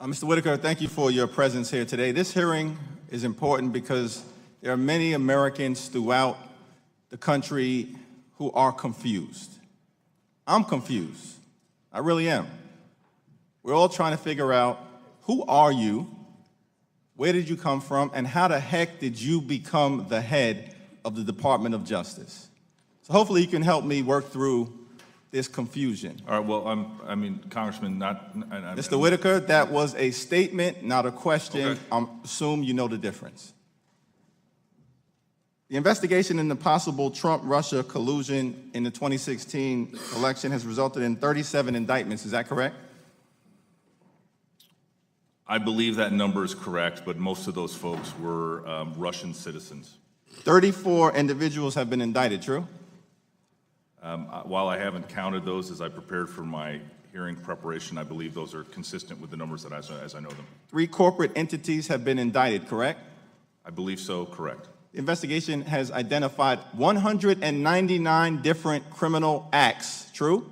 Mr. Whitaker, thank you for your presence here today. This hearing is important because there are many Americans throughout the country who are confused. I'm confused. I really am. We're all trying to figure out, who are you, where did you come from, and how the heck did you become the head of the Department of Justice? So hopefully you can help me work through this confusion. All right, well, Congressman, Mr. Whitaker, that was a statement, not a question. Okay. I assume you know the difference. The investigation into possible Trump-Russia collusion in the 2016 election has resulted in 37 indictments. Is that correct? I believe that number is correct, but most of those folks were Russian citizens. 34 individuals have been indicted, true? While I haven't counted those as I prepared for my hearing preparation, I believe those are consistent with the numbers that as I know them. 3 corporate entities have been indicted, correct? I believe so, correct. The investigation has identified 199 different criminal acts, true?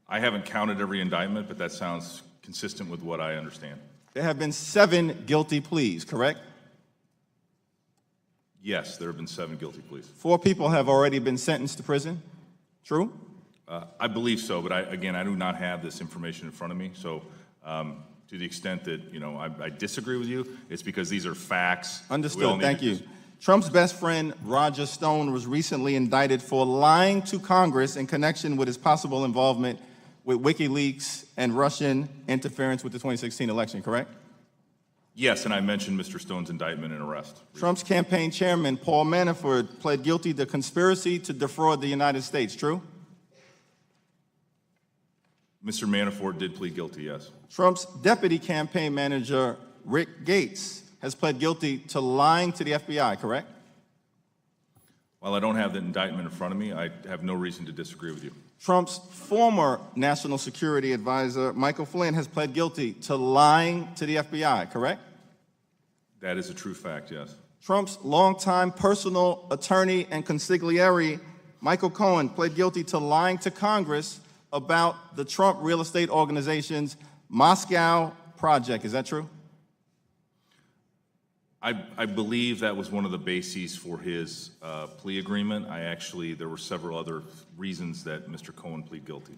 I haven't counted every indictment, but that sounds consistent with what I understand. There have been 7 guilty pleas, correct? Yes, there have been 7 guilty pleas. 4 people have already been sentenced to prison, true? I believe so, but I do not have this information in front of me. So to the extent that, I disagree with you, it's because these are facts. Understood, thank you. Trump's best friend, Roger Stone, was recently indicted for lying to Congress in connection with his possible involvement with WikiLeaks and Russian interference with the 2016 election, correct? Yes, and I mentioned Mr. Stone's indictment and arrest. Trump's campaign chairman, Paul Manafort, pled guilty to conspiracy to defraud the United States, true? Mr. Manafort did plead guilty, yes. Trump's deputy campaign manager, Rick Gates, has pled guilty to lying to the FBI, correct? While I don't have the indictment in front of me, I have no reason to disagree with you. Trump's former national security advisor, Michael Flynn, has pled guilty to lying to the FBI, correct? That is a true fact, yes. Trump's longtime personal attorney and consigliere, Michael Cohen, pled guilty to lying to Congress about the Trump real estate organization's Moscow project. Is that true? I believe that was one of the bases for his plea agreement. There were several other reasons that Mr. Cohen pled guilty.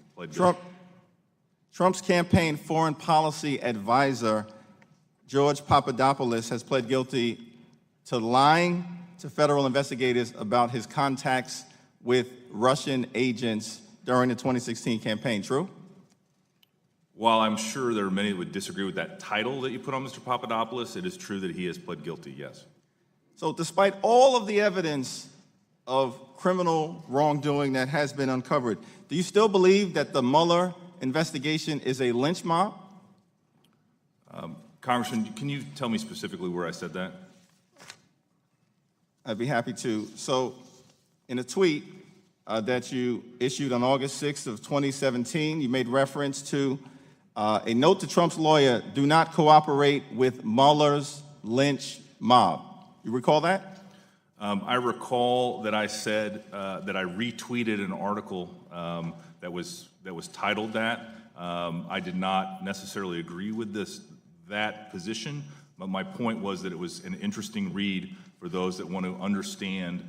Trump's campaign foreign policy advisor, George Papadopoulos, has pled guilty to lying to federal investigators about his contacts with Russian agents during the 2016 campaign, true? While I'm sure there are many that would disagree with that title that you put on Mr. Papadopoulos, it is true that he has pled guilty, yes. So despite all of the evidence of criminal wrongdoing that has been uncovered, do you still believe that the Mueller investigation is a lynch mob? Congressman, can you tell me specifically where I said that? I'd be happy to. So in a tweet that you issued on August 6th of 2017, you made reference to a note to Trump's lawyer, do not cooperate with Mueller's lynch mob. You recall that? I recall that I said that I retweeted an article that was titled that. I did not necessarily agree with that position, but my point was that it was an interesting read for those that want to understand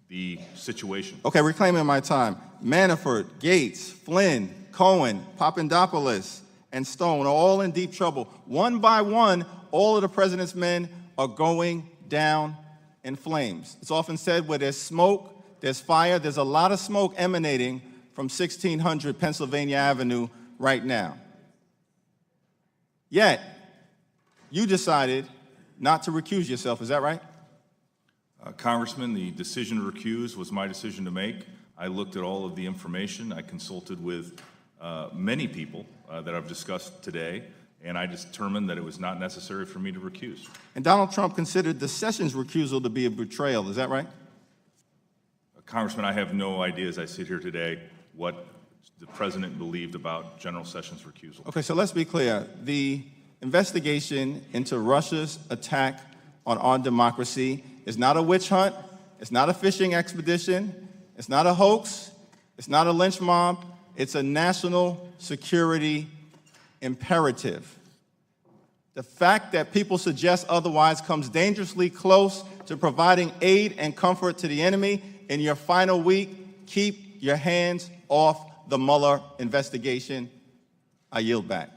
the situation. Okay, reclaiming my time. Manafort, Gates, Flynn, Cohen, Papadopoulos, and Stone are all in deep trouble. One by one, all of the president's men are going down in flames. It's often said where there's smoke, there's fire. There's a lot of smoke emanating from 1600 Pennsylvania Avenue right now. Yet, you decided not to recuse yourself, is that right? Congressman, the decision to recuse was my decision to make. I looked at all of the information. I consulted with many people that I've discussed today, and I determined that it was not necessary for me to recuse. And Donald Trump considered the Sessions recusal to be a betrayal, is that right? Congressman, I have no idea as I sit here today what the president believed about General Sessions' recusal. Okay, so let's be clear. The investigation into Russia's attack on our democracy is not a witch hunt, it's not a fishing expedition, it's not a hoax, it's not a lynch mob, it's a national security imperative. The fact that people suggest otherwise comes dangerously close to providing aid and comfort to the enemy. In your final week, keep your hands off the Mueller investigation. I yield back.